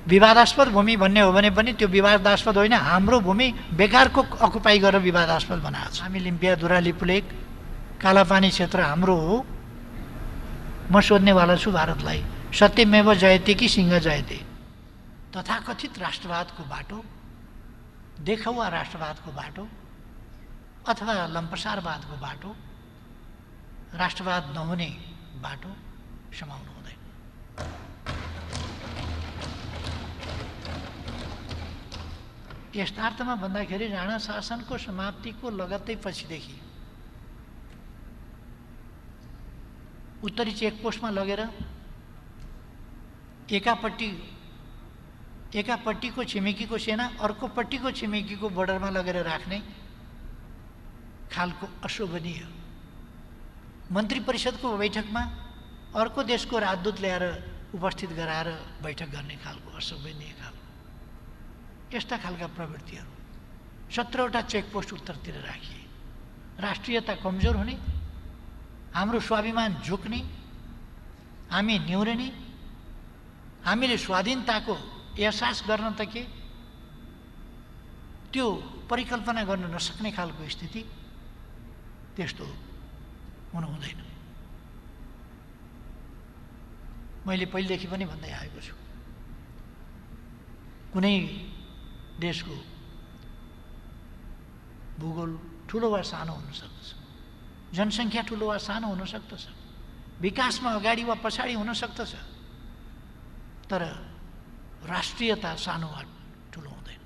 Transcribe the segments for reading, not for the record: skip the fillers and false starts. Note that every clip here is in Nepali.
विवादास्पद भूमि भन्ने हो भने पनि त्यो विवादास्पद होइन, हाम्रो भूमि बेकारको अकुपाई गरेर विवादास्पद बनाएको छ। हामी लिम्पिया दुरा लिपुलेक कालापानी क्षेत्र हाम्रो हो। म सोध्नेवाला छु भारतलाई, सत्यमेव जयते कि सिंह जयते? तथाकथित राष्ट्रवादको बाटो, देखावा राष्ट्रवादको बाटो अथवा लम्पसारवादको बाटो, राष्ट्रवाद नहुने बाटो समाउनु हुँदैन। यथार्थमा भन्दाखेरि राणा शासनको समाप्तिको लगत्तै पछिदेखि उत्तरी चेकपोस्टमा लगेर एकापट्टिको छिमेकीको सेना अर्कोपट्टिको छिमेकीको बोर्डरमा लगेर राख्ने खालको अशोभनीय, मन्त्री परिषदको बैठकमा अर्को देशको राजदूत ल्याएर उपस्थित गराएर बैठक गर्ने खालको अशोभनीय खालको यस्ता खालका प्रवृत्तिहरू 17वटा चेकपोस्ट उत्तरतिर राखिए। राष्ट्रियता कमजोर हुने, हाम्रो स्वाभिमान झुक्ने, हामी निहुरिने, हामीले स्वाधीनताको एहसास गर्न त के त्यो परिकल्पना गर्न नसक्ने खालको स्थिति, त्यस्तो हुनु हुँदैन। मैले पहिलेदेखि पनि भन्दै आएको छु, कुनै देशको भूगोल ठुलो वा सानो हुन सक्दछ, जनसङ्ख्या ठुलो वा सानो हुन सक्दछ, विकासमा अगाडि वा पछाडि हुन सक्दछ, तर राष्ट्रियता सानो वा ठुलो हुँदैन।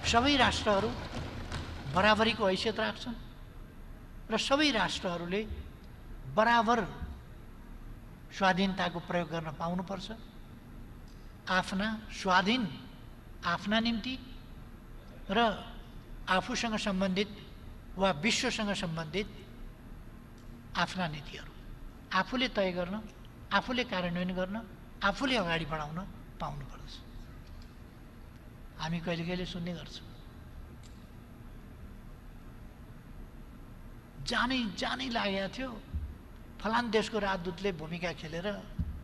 सबै राष्ट्रहरू बराबरीको हैसियत राख्छन् र सबै राष्ट्रहरूले बराबर स्वाधीनताको प्रयोग गर्न पाउनुपर्छ। आफ्ना स्वाधीन, आफ्ना निम्ति र आफूसँग सम्बन्धित वा विश्वसँग सम्बन्धित आफ्ना नीतिहरू आफूले तय गर्न, आफूले कार्यान्वयन गर्न, आफूले अगाडि बढाउन पाउनुपर्छ। हामी कहिले कहिले सुन्ने गर्छौँ, जानै लागेको थियो, फलान देशको राजदूतले भूमिका खेलेर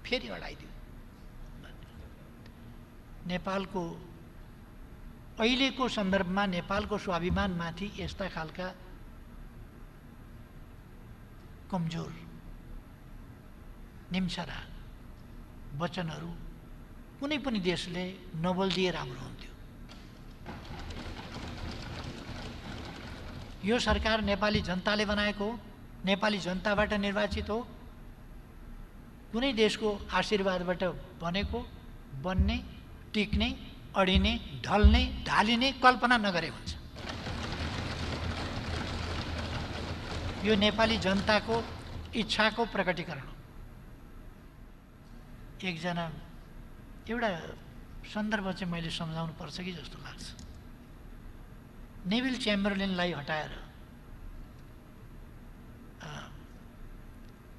फेरि अडाइदियो। नेपालको अहिलेको सन्दर्भमा नेपालको स्वाभिमानमाथि यस्ता खालका कमजोर निम्छरा वचनहरू कुनै पनि देशले नबोलिदिए राम्रो हुन्थ्यो। यो सरकार नेपाली जनताले बनाएको हो, नेपाली जनताबाट निर्वाचित हो, कुनै देशको आशीर्वादबाट बनेको, बन्ने, टिक्ने, अडिने, ढल्ने, ढालिने कल्पना नगरे हुन्छ। यो नेपाली जनताको इच्छाको प्रकटीकरण हो। एउटा सन्दर्भ चाहिँ मैले सम्झाउनु पर्छ कि जस्तो लाग्छ। नेभिल च्याम्बरलेनलाई हटाएर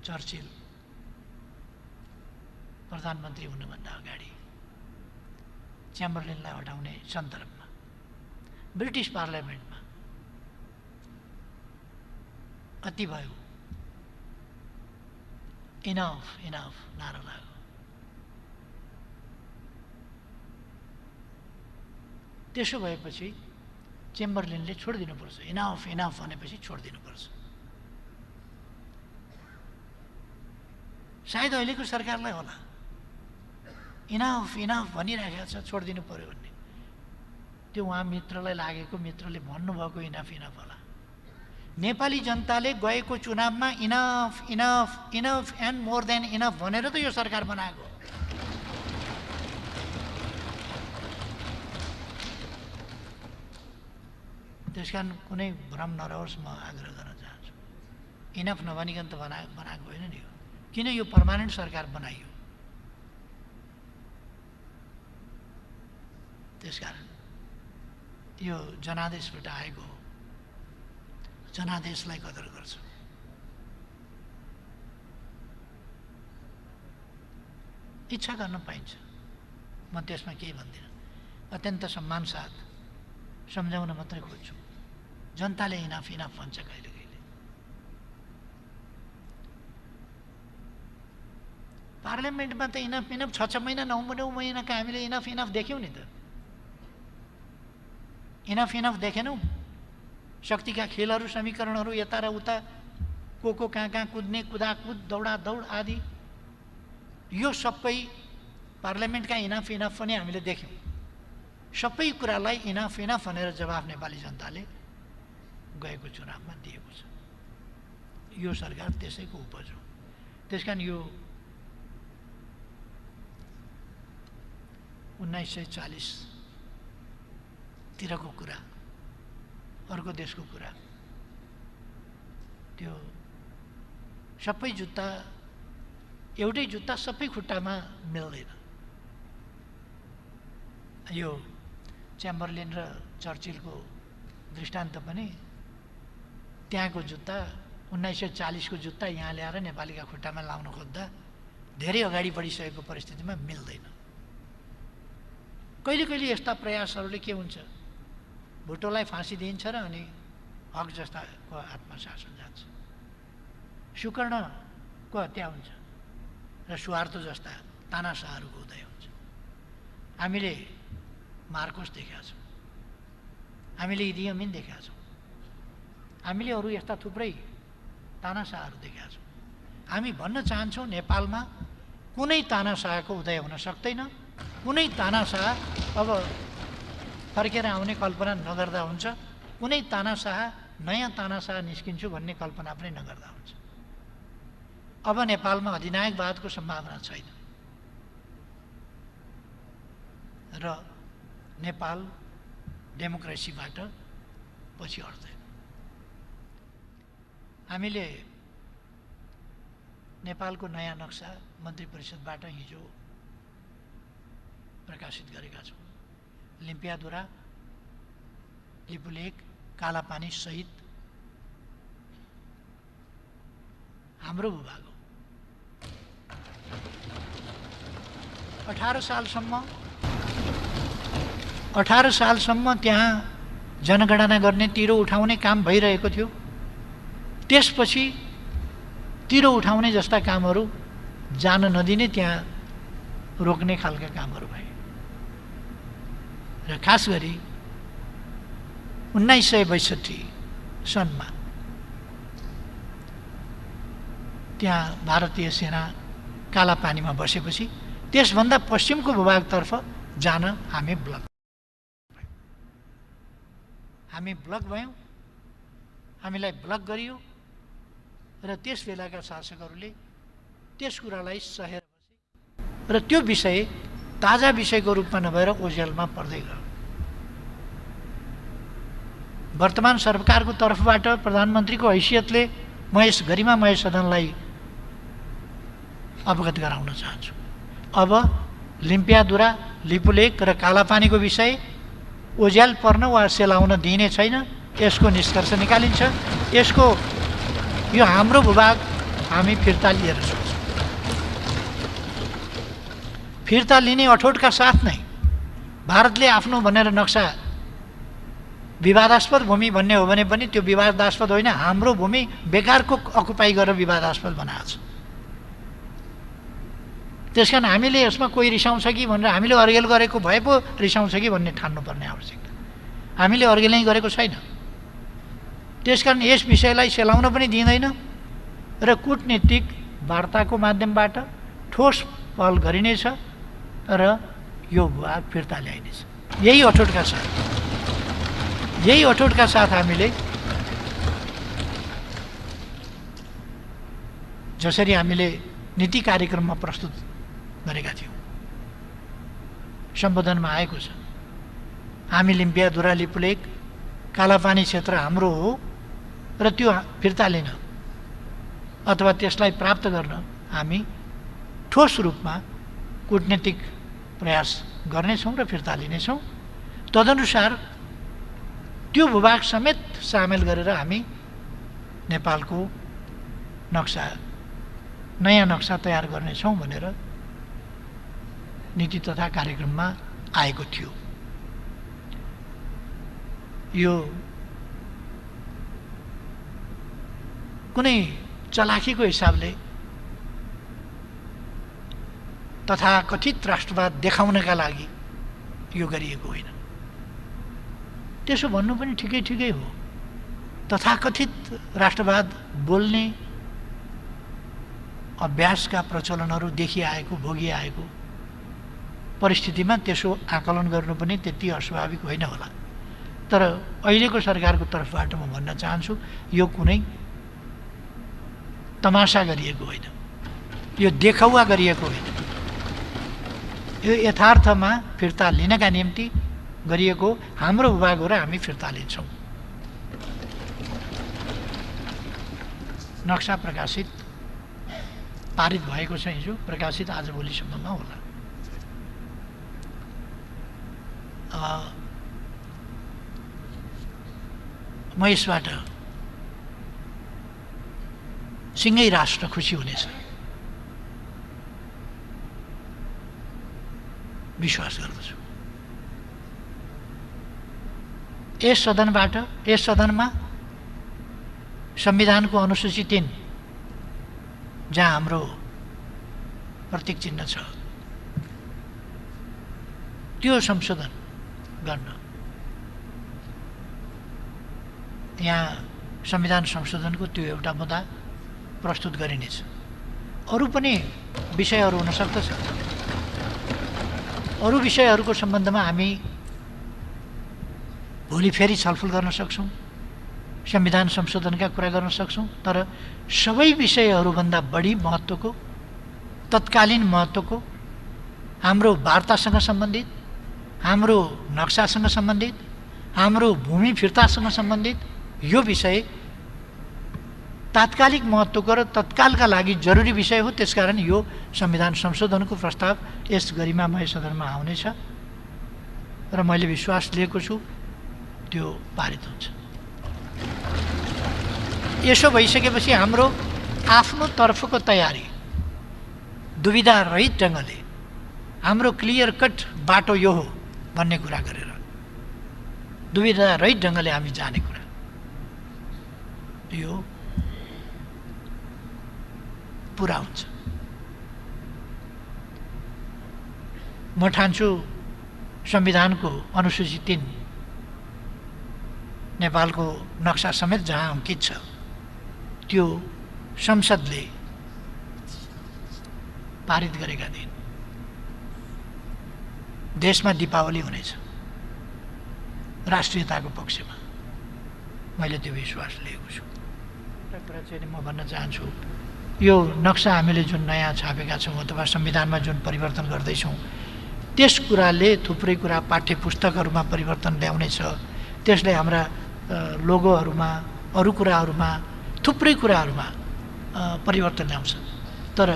चर्चिल प्रधानमन्त्री हुनुभन्दा अगाडि च्याम्बरलेनलाई हटाउने सन्दर्भमा ब्रिटिस पार्लियामेन्टमा अति भयो, इनफ इनफ नारा लाग्यो। त्यसो भएपछि चेम्बरलेनले छोडिदिनुपर्छ, इनफ इनफ भनेपछि छोडिदिनुपर्छ। सायद अहिलेको सरकारलाई होला इनफ इनफ भनिरहेको छ, छोडिदिनु पर्यो भन्ने। त्यो उहाँ मित्रलाई लागेको, मित्रले भन्नुभएको इनफ इनफ होला। नेपाली जनताले गएको चुनावमा enough enough enough and more than enough भनेर त यो सरकार बनाएको। त्यसकारण कुनै भ्रम नरहोस्, म आग्रह गर्न चाहन्छु, इनफ नभनिकन त बनाएको होइन नि। किन यो पर्मानेन्ट सरकार बनाइयो? त्यसकारण यो जनादेशबाट आएको हो, जनादेशलाई कदर गर्छ। इच्छा गर्न पाइन्छ, म त्यसमा केही भन्दिनँ। अत्यन्त सम्मान साथ सम्झाउन मात्रै खोज्छु। जनताले इनफ इनफ भन्छ कहिले कहिले। पार्लियामेन्टमा त इनफ 6 महिना 9 महिनाका हामीले इनफ देख्यौँ नि त। इनफ देखेनौँ। शक्तिका खेलहरू, समीकरणहरू, यता र उता, को कहाँ कुद्ने, कुदाकुद, दौडादौड आदि, यो सबै पार्लियामेन्टका इनफ पनि हामीले देख्यौँ। सबै कुरालाई इनफ भनेर जवाफ नेपाली जनताले गएको चुनावमा दिएको छ। यो सरकार त्यसैको उपज हो। त्यसकारण यो 1940 तिरको कुरा, अर्को देशको कुरा, त्यो सबै जुत्ता, एउटै जुत्ता सबै खुट्टामा मिल्दैन। यो च्याम्बरलेन र चर्चिलको दृष्टान्त पनि, त्यहाँको जुत्ता 1940 को जुत्ता यहाँ ल्याएर नेपालीका खुट्टामा लाउन खोज्दा धेरै अगाडि बढिसकेको परिस्थितिमा मिल्दैन। कहिले कहिले यस्ता प्रयासहरूले के हुन्छ, भुटोलाई फाँसी दिइन्छ र अनि हक जस्ताको आत्मशासन जान्छ, सुकर्णको हत्या हुन्छ र सुहार्तो जस्ता तानाशाहहरूको उदय हुन्छ। हामीले मार्कोस देखेका छौँ, हामीले इदी अमिन देखेका छौँ, हामीले अरू यस्ता थुप्रै तानाशाहहरू देखेका छौँ। हामी भन्न चाहन्छौँ नेपालमा कुनै तानाशाहको उदय हुन सक्दैन। कुनै तानाशाह अब फर्केर आउने कल्पना नगर्दा हुन्छ, कुनै तानाशाह नयाँ तानाशाह निस्किन्छु भन्ने कल्पना पनि नगर्दा हुन्छ। अब नेपालमा अधिनायकवादको सम्भावना छैन र नेपाल डेमोक्रेसीबाट पछि हट्दैन। हामीले नेपालको नयाँ नक्सा मन्त्री परिषदबाट हिजो प्रकाशित गरेका छौँ। लिम्पियाधुरा, लिपुलेक, कालापानी सहित हाम्रो भूभाग हो। 18 सालसम्म त्यहाँ जनगणना गर्ने, तिरो उठाउने काम भइरहेको थियो। त्यसपछि तिरो उठाउने जस्ता कामहरू जान नदिने, त्यहाँ रोक्ने खालका कामहरू भए र खास गरी 1962 सनमा त्यहाँ भारतीय सेना कालापानीमा बसेपछि त्यसभन्दा पश्चिमको भूभागतर्फ जान हामी ब्लक भयौँ, हामीलाई ब्लक गरियो र त्यस बेलाका शासकहरूले त्यस कुरालाई सहेर बसे र त्यो विषय ताजा विषयको रूपमा नभएर ओझेलमा पर्दै गयो। वर्तमान सरकारको तर्फबाट प्रधानमन्त्रीको हैसियतले म यस गरिमामय सदनलाई अवगत गराउन चाहन्छु। अब लिम्पियाधुरा, लिपुलेक र कालापानीको विषय ओझेल पर्न वा सेलाउन दिइने छैन। यसको निष्कर्ष निकालिन्छ। यसको यो हाम्रो भूभाग हामी फिर्ता लिएर जान्छौँ। फिर्ता लिने अठोटका साथ नै भारतले आफ्नो भनेर नक्सा विवादास्पद भूमि भन्ने हो भने पनि त्यो विवादास्पद होइन, हाम्रो भूमि बेकारको अकुपाई गरेर विवादास्पद बनाएको छ। त्यसकारण हामीले यसमा कोही रिसाउँछ कि भनेर, हामीले अर्गेल गरेको भए पो रिसाउँछ कि भन्ने ठान्नुपर्ने आवश्यकता, हामीले अर्गेलै गरेको छैन। त्यसकारण यस विषयलाई सेलाउन पनि दिँदैन र कूटनीतिक वार्ताको माध्यमबाट ठोस पहल गरिनेछ र यो भूभाग फिर्ता ल्याइनेछ। यही अठोटका साथ हामीले जसरी हामीले नीति कार्यक्रममा प्रस्तुत गरेका थियौँ, सम्बोधनमा आएको छ, हामी लिम्पियाधुरा, लिपुलेक, कालापानी क्षेत्र हाम्रो हो र त्यो फिर्ता लिन अथवा त्यसलाई प्राप्त गर्न हामी ठोस रूपमा कूटनीतिक प्रयास गर्नेछौँ र फिर्ता लिनेछौँ। तदनुसार त्यो भूभाग समेत सामेल गरेर हामी नेपालको नक्सा, नयाँ नक्सा तयार गर्नेछौँ भनेर नीति तथा कार्यक्रममा आएको थियो। यो कुनै चलाखीको हिसाबले तथाकथित राष्ट्रवाद देखाउनका लागि यो गरिएको होइन। त्यसो भन्नु पनि ठिकै हो। तथाकथित राष्ट्रवाद बोल्ने अभ्यासका प्रचलनहरू देखिआएको भोगिआएको परिस्थितिमा त्यसो आकलन गर्नु पनि त्यति अस्वाभाविक होइन होला। तर अहिलेको सरकारको तर्फबाट म भन्न चाहन्छु, यो कुनै तमासा गरिएको होइन, यो देखावा गरिएको होइन, यो यथार्थमा फिर्ता लिनका निम्ति गरिएको हाम्रो विभाग हो र हामी फिर्ता लिन्छौँ। नक्सा प्रकाशित पारित भएको छ, हिजो प्रकाशित आज भोलिसम्ममा होला। म यसबाट सिँगै राष्ट्र खुसी हुनेछ विश्वास गर्दछु। यस सदनमा संविधानको अनुसूची 3 जहाँ हाम्रो प्रतीक चिन्ह छ त्यो संशोधन गर्न यहाँ संविधान संशोधनको त्यो एउटा मुद्दा प्रस्तुत गरिनेछ। अरू पनि विषयहरू हुन सक्दछ। अरू विषयहरूको सम्बन्धमा हामी भोलि फेरि छलफल गर्न सक्छौँ, संविधान संशोधनका कुरा गर्न सक्छौँ। तर सबै विषयहरूभन्दा बढी महत्त्वको, तत्कालीन महत्त्वको, हाम्रो वार्तासँग सम्बन्धित, हाम्रो नक्सासँग सम्बन्धित, हाम्रो भूमि फिर्तासँग सम्बन्धित यो विषय तात्कालिक महत्त्वको र तत्कालका लागि जरुरी विषय हो। त्यसकारण यो संविधान संशोधनको प्रस्ताव यस गरिमामय सदनमा आउनेछ र मैले विश्वास लिएको छु त्यो पारित हुन्छ। यसो भइसकेपछि हाम्रो आफ्नो तर्फको तयारी दुविधा रहित ढङ्गले हाम्रो क्लियर कट बाटो यो हो भन्ने कुरा गरेर दुविधा रहित ढङ्गले हामी जाने कुरा यो पुरा हुन्छ। म ठान्छु संविधानको अनुसूची 3 नेपालको नक्सा समेत जहाँ अङ्कित छ त्यो संसदले पारित गरेका दिन देशमा दीपावली हुनेछ राष्ट्रियताको पक्षमा। मैले त्यो विश्वास लिएको छु। एउटा कुरा चाहिँ म भन्न चाहन्छु, यो नक्सा हामीले जुन नयाँ छापेका छौँ अथवा संविधानमा जुन परिवर्तन गर्दैछौँ त्यस कुराले थुप्रै कुरा पाठ्य पुस्तकहरूमा परिवर्तन ल्याउनेछ। त्यसले हाम्रा लोगोहरूमा, अरू कुराहरूमा, थुप्रै कुराहरूमा परिवर्तन ल्याउँछ। तर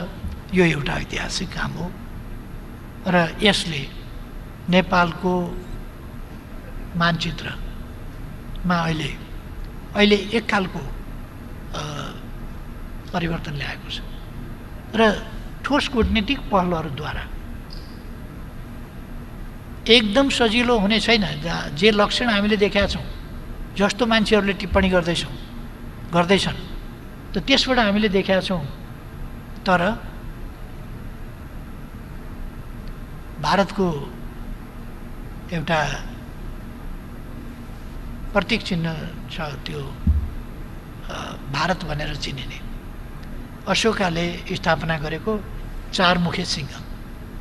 यो एउटा ऐतिहासिक काम हो र यसले नेपालको मानचित्रमा अहिले एकखालको परिवर्तन ल्याएको छ र ठोस कूटनीतिक पहलहरूद्वारा एकदम सजिलो हुने छैन। जे लक्षण हामीले देखेका छौँ, जस्तो मान्छेहरूले टिप्पणी गर्दैछन् त त्यसबाट हामीले देखेका छौँ। तर भारतको एउटा प्रतीक चिन्ह छ, त्यो भारत भनेर चिनिने अशोकाले स्थापना गरेको 4 मुखे सिंह,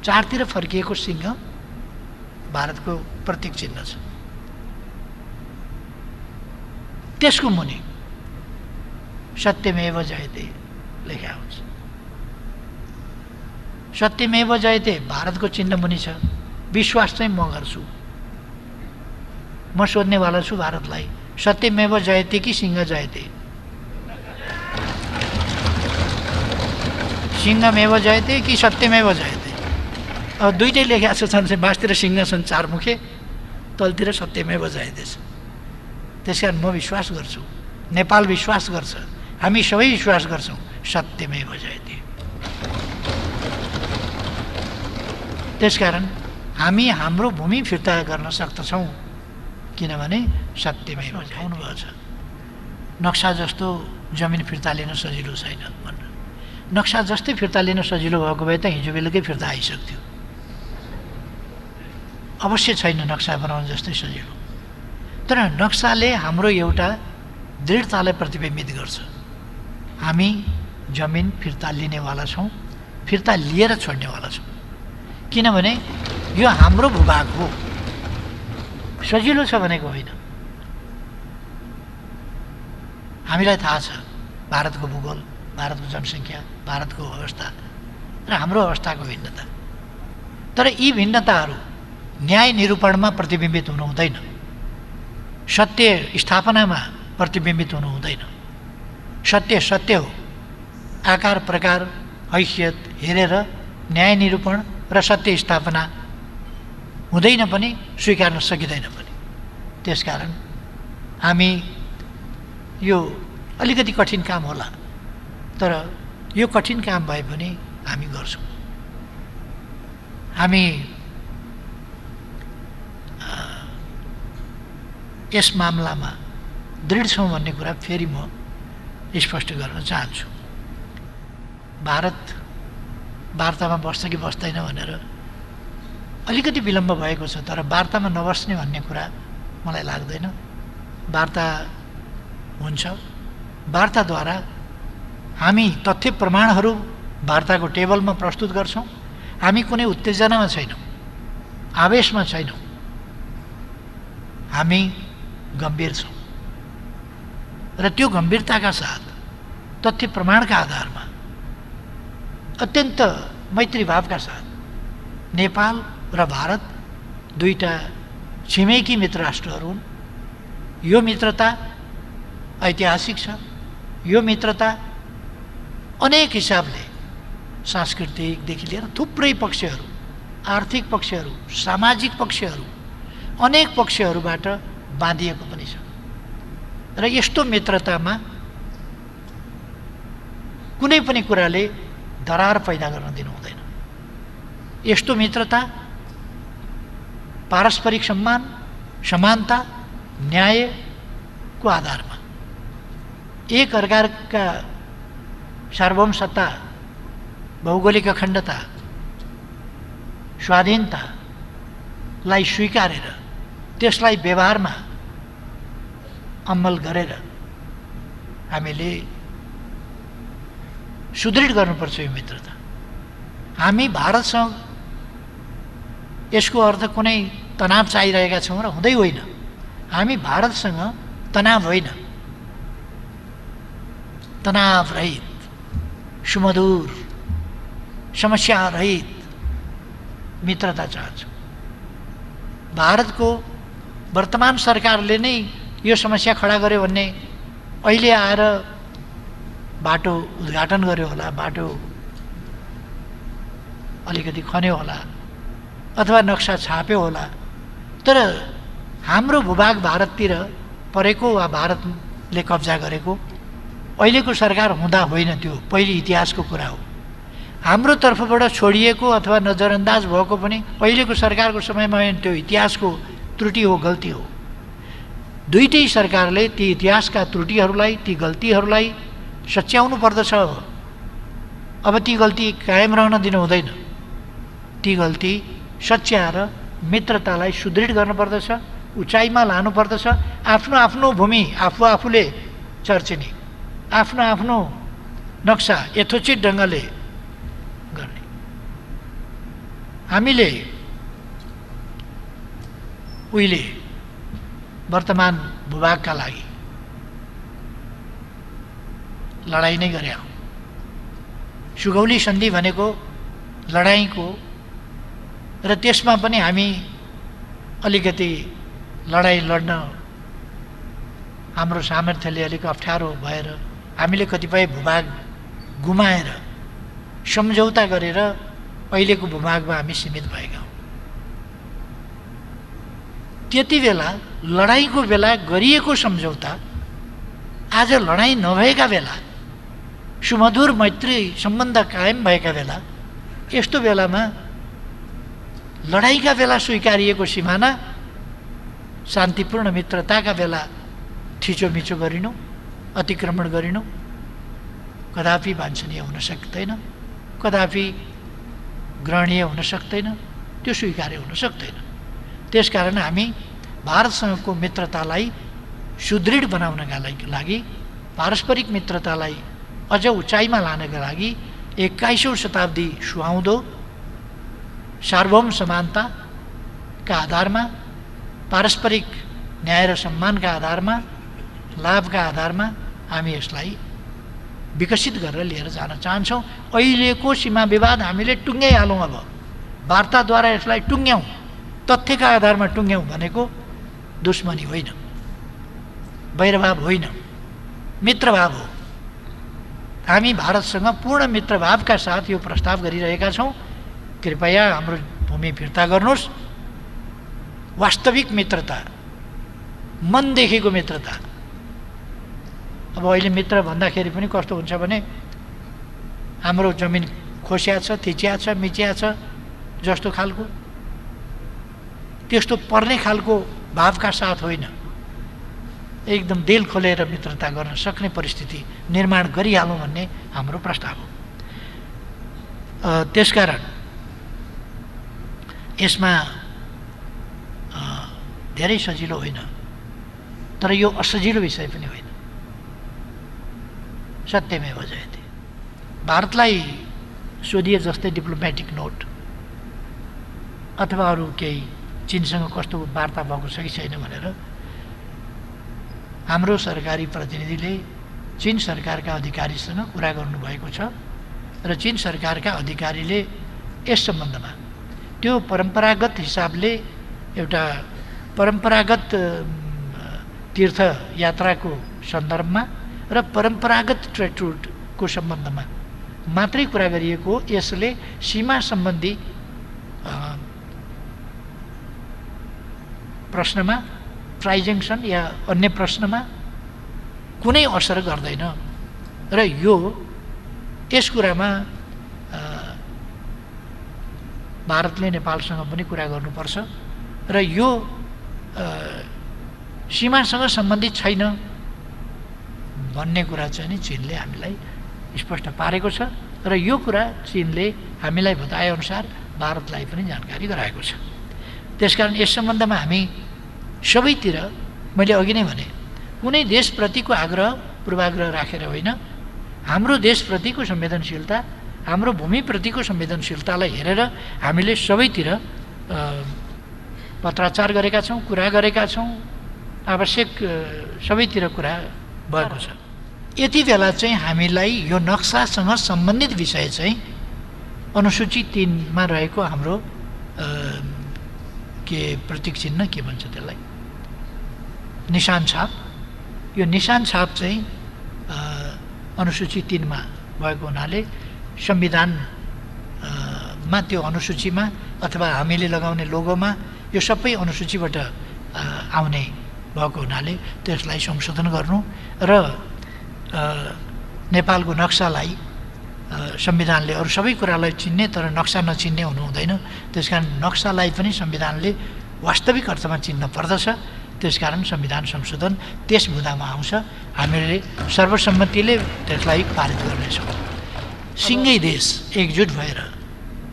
4तिर फर्किएको सिंह भारतको प्रतीक चिन्ह छ। त्यसको मुनि सत्यमेव जयते लेखा हुन्छ। सत्यमेव जयते भारतको चिन्ह मुनि छ। विश्वास चाहिँ म गर्छु, म सोध्नेवाला छु भारतलाई, सत्यमेव जयते कि सिंह जयते? सिंहमेव जयते कि सत्यमेव जयते? अब दुइटै लेखा छ, बाँसतिर सिंह छन् 4 मुखे, तलतिर सत्यमेव जयते छ। त्यस कारण म विश्वास गर्छु, नेपाल विश्वास गर्छ, हामी सबै विश्वास गर्छौँ सत्यमेव जयते। त्यसकारण हामी हाम्रो भूमि फिर्ता गर्न सक्दछौँ किनभने सत्यमेव आउनुभएको छ। नक्सा जस्तो जमिन फिर्ता लिन सजिलो छैन भनेर नक्सा जस्तै फिर्ता लिन सजिलो भएको भए त हिजो बेलुकै फिर्ता आइसक्थ्यो। अवश्य छैन नक्सा बनाउनु जस्तै सजिलो, तर नक्साले हाम्रो एउटा दृढतालाई प्रतिबिम्बित गर्छ। हामी जमिन फिर्ता लिनेवाला छौँ, फिर्ता लिएर छोड्नेवाला छौँ, किनभने यो हाम्रो भूभाग हो। सजिलो छ भनेको होइन। हामीलाई थाहा छ भारतको भूगोल, भारतको जनसङ्ख्या, भारतको अवस्था र हाम्रो अवस्थाको भिन्नता, तर यी भिन्नताहरू न्याय निरूपणमा प्रतिबिम्बित हुनु हुँदैन, सत्य स्थापनामा प्रतिबिम्बित हुनु हुँदैन। सत्य सत्य हो, आकार प्रकार हैसियत हेरेर न्याय निरूपण र सत्य स्थापना हुँदैन पनि, स्वीकार्न सकिँदैन पनि। त्यसकारण हामी यो अलिकति कठिन काम होला, तर यो कठिन काम भए पनि हामी गर्छौँ। हामी यस मामलामा दृढ छौँ भन्ने कुरा फेरि म स्पष्ट गर्न चाहन्छु। भारत वार्तामा बस्छ कि बस्दैन भनेर अलिकति विलम्ब भएको छ, तर वार्तामा नबस्ने भन्ने कुरा मलाई लाग्दैन। वार्ता हुन्छ, वार्ताद्वारा हामी तथ्य प्रमाणहरू वार्ताको टेबलमा प्रस्तुत गर्छौँ। हामी कुनै उत्तेजनामा छैनौँ, आवेशमा छैनौँ, हामी गम्भीर छौँ र त्यो गम्भीरताका साथ तथ्य प्रमाणका आधारमा अत्यन्त मैत्रीभावका साथ नेपाल र भारत दुईटा छिमेकी मित्र राष्ट्रहरू हुन्। यो मित्रता ऐतिहासिक छ। यो मित्रता अनेक हिसाबले सांस्कृतिकदेखि लिएर थुप्रै पक्षहरू, आर्थिक पक्षहरू, सामाजिक पक्षहरू, अनेक पक्षहरूबाट बाँधिएको पनि छ र यस्तो मित्रतामा कुनै पनि कुराले दरार पैदा गर्न दिनु हुँदैन। यस्तो मित्रता पारस्परिक सम्मान, समानता, न्यायको आधारमा एक अर्काका सार्वभौम सत्ता, भौगोलिक अखण्डता, स्वाधीनतालाई स्वीकारेर त्यसलाई व्यवहारमा अमल गरेर हामीले सुदृढ गर्नुपर्छ यो मित्रता। हामी भारतसँग यसको अर्थ कुनै तनाव चाहिरहेका छौँ र हुँदै होइन। हामी भारतसँग तनाव होइन, तनाव रहित, सुमधुर, समस्या रहित मित्रता चाहन्छौँ। भारतको वर्तमान सरकारले नै यो समस्या खडा गर्यो भन्ने अहिले आएर बाटो उद्घाटन गर्यो होला, बाटो अलिकति खन्यो होला अथवा नक्सा छाप्यो होला, तर हाम्रो भूभाग भारततिर परेको वा भारतले कब्जा गरेको अहिलेको सरकार हुँदा होइन, त्यो पहिले इतिहासको कुरा हो। हाम्रो तर्फबाट छोडिएको अथवा नजरअन्दाज भएको पनि अहिलेको सरकारको समयमा होइन, त्यो इतिहासको त्रुटि हो, गल्ती हो। दुईटै सरकारले ती इतिहासका त्रुटिहरूलाई, ती गल्तीहरूलाई सच्याउनु पर्दछ। अब ती गल्ती कायम रहन दिनु हुँदैन। ती गल्ती सच्याएर मित्रतालाई सुदृढ गर्नुपर्दछ, उचाइमा लानुपर्दछ। आफ्नो आफ्नो भूमि आफूले चर्चिने, आफ्नो आफ्नो नक्सा यथोचित ढङ्गले गर्ने। हामीले उहिले वर्तमान भूभागका लागि लडाइँ नै गरे हौँ। सुगौली सन्धि भनेको लडाइँको, र त्यसमा पनि हामी अलिकति लडाइँ लड्न हाम्रो सामर्थ्यले अलिक अप्ठ्यारो भएर हामीले कतिपय भूभाग गुमाएर सम्झौता गरेर अहिलेको भूभागमा हामी सीमित भएका हौँ। त्यति बेला लडाइँको बेला गरिएको सम्झौता आज लडाइँ नभएका बेला, सुमधुर मैत्री सम्बन्ध कायम भएका बेला, यस्तो बेलामा लडाइँका बेला स्वीकारिएको सिमाना शान्तिपूर्ण मित्रताका बेला थिचोमिचो गरिनु, अतिक्रमण गरिनु कदापि वाञ्छनीय हुन सक्दैन, कदापि ग्रहणीय हुन सक्दैन, त्यो स्वीकार्य हुन सक्दैन। त्यसकारण हामी भारतसँगको मित्रतालाई सुदृढ बनाउनका लागि, पारस्परिक मित्रतालाई अझ उचाइमा लानका लागि 21औं शताब्दी सुहाउँदो सार्वभौम समानताका आधारमा, पारस्परिक न्याय र सम्मानका आधारमा, लाभका आधारमा हामी यसलाई विकसित गरेर लिएर जान चाहन्छौँ। अहिलेको सीमा विवाद हामीले टुङ्ग्याइहालौँ, अब वार्ताद्वारा यसलाई टुङ्ग्याउँ, तथ्यका आधारमा टुङ्ग्याउँ भनेको दुश्मनी होइन, वैरभाव होइन, मित्रभाव हो। हामी भारतसँग पूर्ण मित्रभावका साथ यो प्रस्ताव गरिरहेका छौँ। कृपया हाम्रो भूमि फिर्ता गर्नुहोस्। वास्तविक मित्रता, मनदेखिको मित्रता। अब अहिले मित्र भन्दाखेरि पनि कस्तो हुन्छ भने हाम्रो जमिन खोसिया छ, थिचिया छ, मिचिया छ जस्तो खालको, त्यस्तो पर्ने खालको भावका साथ होइन, एकदम दिल खोलेर मित्रता गर्न सक्ने परिस्थिति निर्माण गरिहालौँ भन्ने हाम्रो प्रस्ताव हो। त्यसकारण यसमा धेरै सजिलो होइन, तर यो असजिलो विषय पनि होइन। सत्यमेव जयते। भारतलाई सोधिए जस्तै डिप्लोमेटिक नोट अथवा अरू केही चीनसँग कस्तो वार्ता भएको छ कि छैन भनेर हाम्रो सरकारी प्रतिनिधिले चीन सरकारका अधिकारीसँग कुरा गर्नुभएको छ र चीन सरकारका अधिकारीले यस सम्बन्धमा त्यो परम्परागत हिसाबले एउटा परम्परागत तीर्थ यात्राको सन्दर्भमा र परम्परागत ट्रेड रुटको सम्बन्धमा मात्रै कुरा गरिएको, यसले सीमा सम्बन्धी प्रश्नमा, ट्राइजेक्सन या अन्य प्रश्नमा कुनै असर गर्दैन र यस कुरामा भारतले नेपालसँग पनि कुरा गर्नुपर्छ र यो सीमासँग सम्बन्धित छैन भन्ने कुरा चाहिँ नि चीनले हामीलाई स्पष्ट पारेको छ र यो कुरा चीनले हामीलाई बताएअनुसार भारतलाई पनि जानकारी गराएको छ। त्यसकारण यस सम्बन्धमा हामी सबैतिर, मैले अघि नै भने, कुनै देशप्रतिको आग्रह पूर्वाग्रह राखेर होइन, हाम्रो देशप्रतिको संवेदनशीलता, हाम्रो भूमिप्रतिको संवेदनशीलतालाई हेरेर हामीले सबैतिर पत्राचार गरेका छौँ, कुरा गरेका छौँ, आवश्यक सबैतिर कुरा भएको छ। यति बेला चाहिँ हामीलाई यो नक्सासँग सम्बन्धित विषय चाहिँ अनुसूची 3 मा रहेको हाम्रो के प्रतीक चिन्ह के भन्छ त्यसलाई, निशान छाप, यो निशान छाप चाहिँ अनुसूची 3 मा भएको हुनाले संविधानमा त्यो अनुसूचीमा अथवा हामीले लगाउने लोगोमा यो सबै अनुसूचीबाट आउने भएको हुनाले त्यसलाई संशोधन गर्नु र नेपालको नक्सालाई संविधानले अरू सबै कुरालाई चिन्ने तर नक्सा नचिन्ने हुनु हुँदैन। त्यसकारण नक्सालाई पनि संविधानले वास्तविक अर्थमा चिन्न पर्दछ। त्यसकारण संविधान संशोधन त्यस बुँदामा आउँछ। हामीले सर्वसम्मतिले त्यसलाई पारित गर्नेछौँ। सिङ्गै देश एकजुट भएर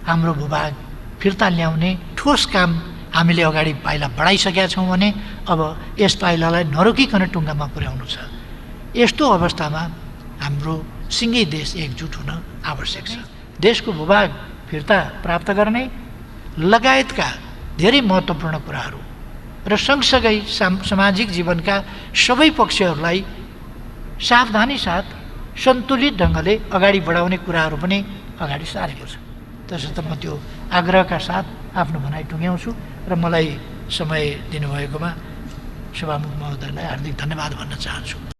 हाम्रो भूभाग फिर्ता ल्याउने ठोस काम हामीले अगाडि पाइला बढाइसकेका छौँ भने अब यस पाइलालाई नरोकिकन टुङ्गामा पुर्याउनु छ। यस्तो अवस्थामा हाम्रो सिङ्गै देश एकजुट हुन आवश्यक छ। देशको भूभाग फिर्ता प्राप्त गर्ने लगायतका धेरै महत्त्वपूर्ण कुराहरू र सँगसँगै सामाजिक जीवनका सबै पक्षहरूलाई सावधानी साथ सन्तुलित ढङ्गले अगाडि बढाउने कुराहरू पनि अगाडि सारेको छ। त्यसर्थ म त्यो आग्रहका साथ आफ्नो भनाइ टुङ्ग्याउँछु र मलाई समय दिनुभएकोमा सभामुख महोदयलाई हार्दिक धन्यवाद भन्न चाहन्छु।